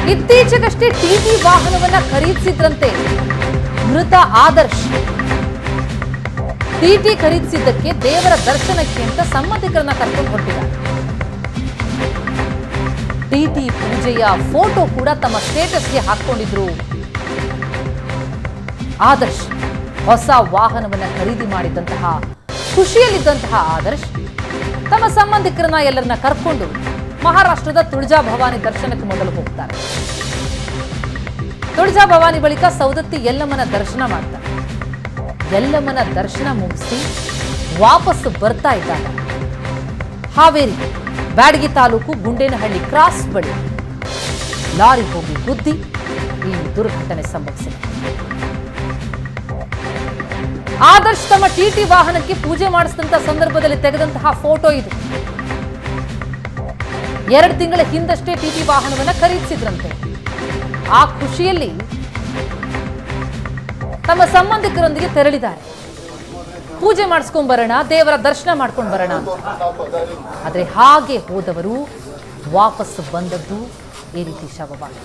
ಇತ್ತೀಚೆಗಷ್ಟೇ ಟಿಟಿ ವಾಹನವನ್ನ ಖರೀದಿಸಿದ್ರಂತೆ ಮೃತ ಆದರ್ಶ್. ಟಿಟಿ ಖರೀದಿಸಿದ್ದಕ್ಕೆ ದೇವರ ದರ್ಶನಕ್ಕೆ ಅಂತ ಸಂಬಂಧಿಕರನ್ನ ಕರ್ಕೊಂಡು ಹೊರಟಿದ್ದಾರೆ. ಟಿಟಿ ಪೂಜೆಯ ಫೋಟೋ ಕೂಡ ತಮ್ಮ ಸ್ಟೇಟಸ್ಗೆ ಹಾಕೊಂಡಿದ್ರು ಆದರ್ಶ್. ಹೊಸ ವಾಹನವನ್ನ ಖರೀದಿ ಮಾಡಿದಂತಹ ಖುಷಿಯಲ್ಲಿದ್ದಂತಹ ಆದರ್ಶ್ ತಮ್ಮ ಸಂಬಂಧಿಕರನ್ನ ಎಲ್ಲರನ್ನ ಕರ್ಕೊಂಡು ಮಹಾರಾಷ್ಟ್ರದ ತುಳಜಾ ಭವಾನಿ ದರ್ಶನಕ್ಕೆ ಮೊದಲು ಹೋಗ್ತಾರೆ. ತುಳಜಾ ಭವಾನಿ ಬಳಿಕ ಸೌದತ್ತಿ ಯಲ್ಲಮ್ಮನ ದರ್ಶನ ಮಾಡ್ತಾರೆ. ಯಲ್ಲಮ್ಮನ ದರ್ಶನ ಮುಗಿಸಿ ವಾಪಸ್ ಬರ್ತಾ ಇದ್ದಾಗ ಹಾವೇರಿ ಬ್ಯಾಡಗಿ ತಾಲೂಕು ಗುಂಡೇನಹಳ್ಳಿ ಕ್ರಾಸ್ ಬಳಿ ಲಾರಿ ಹೋಗಿ ಗುದ್ದಿ ಈ ದುರ್ಘಟನೆ ಸಂಭವಿಸಿದೆ. ಆದರ್ಶ್ ತಮ್ಮ ಟಿಟಿ ವಾಹನಕ್ಕೆ ಪೂಜೆ ಮಾಡಿಸಿದಂತ ಸಂದರ್ಭದಲ್ಲಿ ತೆಗೆದಂತಹ ಫೋಟೋ ಇದು. 2 ತಿಂಗಳ ಹಿಂದಷ್ಟೇ ಟಿಟಿ ವಾಹನವನ್ನ ಖರೀದಿಸಿದ್ರಂತೆ. ಆ ಖುಷಿಯಲ್ಲಿ ತಮ್ಮ ಸಂಬಂಧಿಕರೊಂದಿಗೆ ತೆರಳಿದ್ದಾರೆ. ಪೂಜೆ ಮಾಡಿಸ್ಕೊಂಡ್ ಬರೋಣ, ದೇವರ ದರ್ಶನ ಮಾಡ್ಕೊಂಡು ಬರೋಣ ಅಂತ. ಆದ್ರೆ ಹಾಗೆ ಹೋದವರು ವಾಪಸ್ ಬಂದದ್ದು ಈ ರೀತಿ ಶವವಾಗಿ.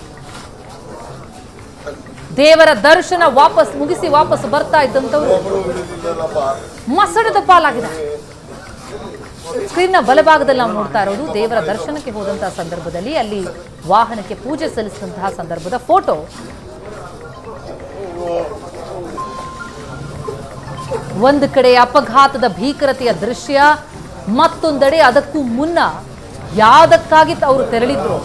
ದೇವರ ದರ್ಶನ ಮುಗಿಸಿ ವಾಪಸ್ ಬರ್ತಾ ಇದ್ದಂಥವ್ರು ಮಸಣದ ಪಾಲಾಗಿದ್ದಾರೆ. ಸ್ಕ್ರೀನ್ನ ಬಲಭಾಗದಲ್ಲಿ ನಾವು ನೋಡ್ತಾ ಇರೋದು ದೇವರ ದರ್ಶನಕ್ಕೆ ಹೋದಂತಹ ಸಂದರ್ಭದಲ್ಲಿ ಅಲ್ಲಿ ವಾಹನಕ್ಕೆ ಪೂಜೆ ಸಲ್ಲಿಸಿದಂತಹ ಸಂದರ್ಭದ ಫೋಟೋ. ಒಂದು ಕಡೆ ಅಪಘಾತದ ಭೀಕರತೆಯ ದೃಶ್ಯ, ಮತ್ತೊಂದೆಡೆ ಅದಕ್ಕೂ ಮುನ್ನ ಯಾವುದಕ್ಕಾಗಿ ಅವರು ತೆರಳಿದ್ರು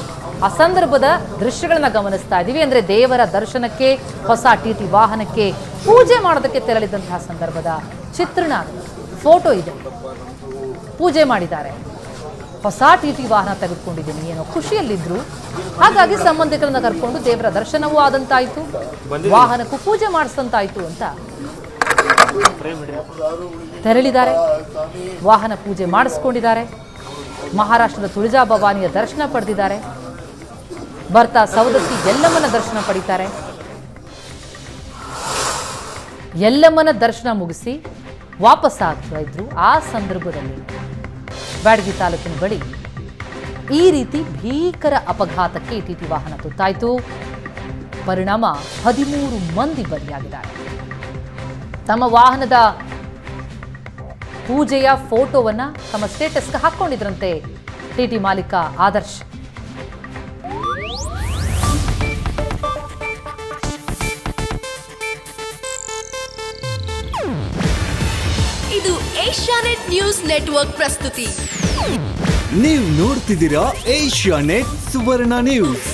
ಆ ಸಂದರ್ಭದ ದೃಶ್ಯಗಳನ್ನ ಗಮನಿಸ್ತಾ ಇದ್ದೀವಿ. ಅಂದ್ರೆ ದೇವರ ದರ್ಶನಕ್ಕೆ ಹೊಸ ಟಿಟಿ ವಾಹನಕ್ಕೆ ಪೂಜೆ ಮಾಡೋದಕ್ಕೆ ತೆರಳಿದಂತಹ ಸಂದರ್ಭದ ಚಿತ್ರಣ, ಫೋಟೋ ಇದೆ. ಪೂಜೆ ಮಾಡಿದ್ದಾರೆ, ಹೊಸ ಟಿಟಿ ವಾಹನ ತೆಗೆದುಕೊಂಡಿದ್ದೀನಿ ಏನೋ ಖುಷಿಯಲ್ಲಿದ್ರು. ಹಾಗಾಗಿ ಸಂಬಂಧಿಕರನ್ನ ಕರ್ಕೊಂಡು ದೇವರ ದರ್ಶನವೂ ಆದಂತಾಯ್ತು, ವಾಹನಕ್ಕೂ ಪೂಜೆ ಮಾಡಿಸಂತಾಯ್ತು ಅಂತ ತೆರಳಿದ್ದಾರೆ. ವಾಹನ ಪೂಜೆ ಮಾಡಿಸ್ಕೊಂಡಿದ್ದಾರೆ. ಮಹಾರಾಷ್ಟ್ರದ ತುಳಜಾ ಭವಾನಿಯ ದರ್ಶನ ಪಡೆದಿದ್ದಾರೆ. ಬರ್ತಾ ಸೌದತ್ತಿ ಯಲ್ಲಮ್ಮನ ದರ್ಶನ ಪಡಿತಾರೆ. ಯಲ್ಲಮ್ಮನ ದರ್ಶನ ಮುಗಿಸಿ ವಾಪಸ್ ಆಗ್ತಾ ಇದ್ರು. ಆ ಸಂದರ್ಭದಲ್ಲಿ ಬ್ಯಾಡಗಿ ತಾಲೂಕಿನ ಬಳಿ ಈ ರೀತಿ ಭೀಕರ ಅಪಘಾತಕ್ಕೆ ಟಿಟಿ ವಾಹನ ತುತ್ತಾಯಿತು. ಪರಿಣಾಮ 13 ಮಂದಿ ಬಲಿಯಾಗಿದ್ದಾರೆ. ತಮ್ಮ ವಾಹನದ ಪೂಜೆಯ ಫೋಟೋವನ್ನ ತಮ್ಮ ಸ್ಟೇಟಸ್ಗೆ ಹಾಕೊಂಡಿದ್ರಂತೆ ಟಿಟಿ ಮಾಲೀಕ ಆದರ್ಶ್. ಇದು ಏಷ್ಯಾನೆಟ್ ನ್ಯೂಸ್ ನೆಟ್ವರ್ಕ್ ಪ್ರಸ್ತುತಿ. ನೀವು ನೋಡ್ತಿದ್ದೀರಾ ಏಷ್ಯಾನೆಟ್ ಸುವರ್ಣ ನ್ಯೂಸ್.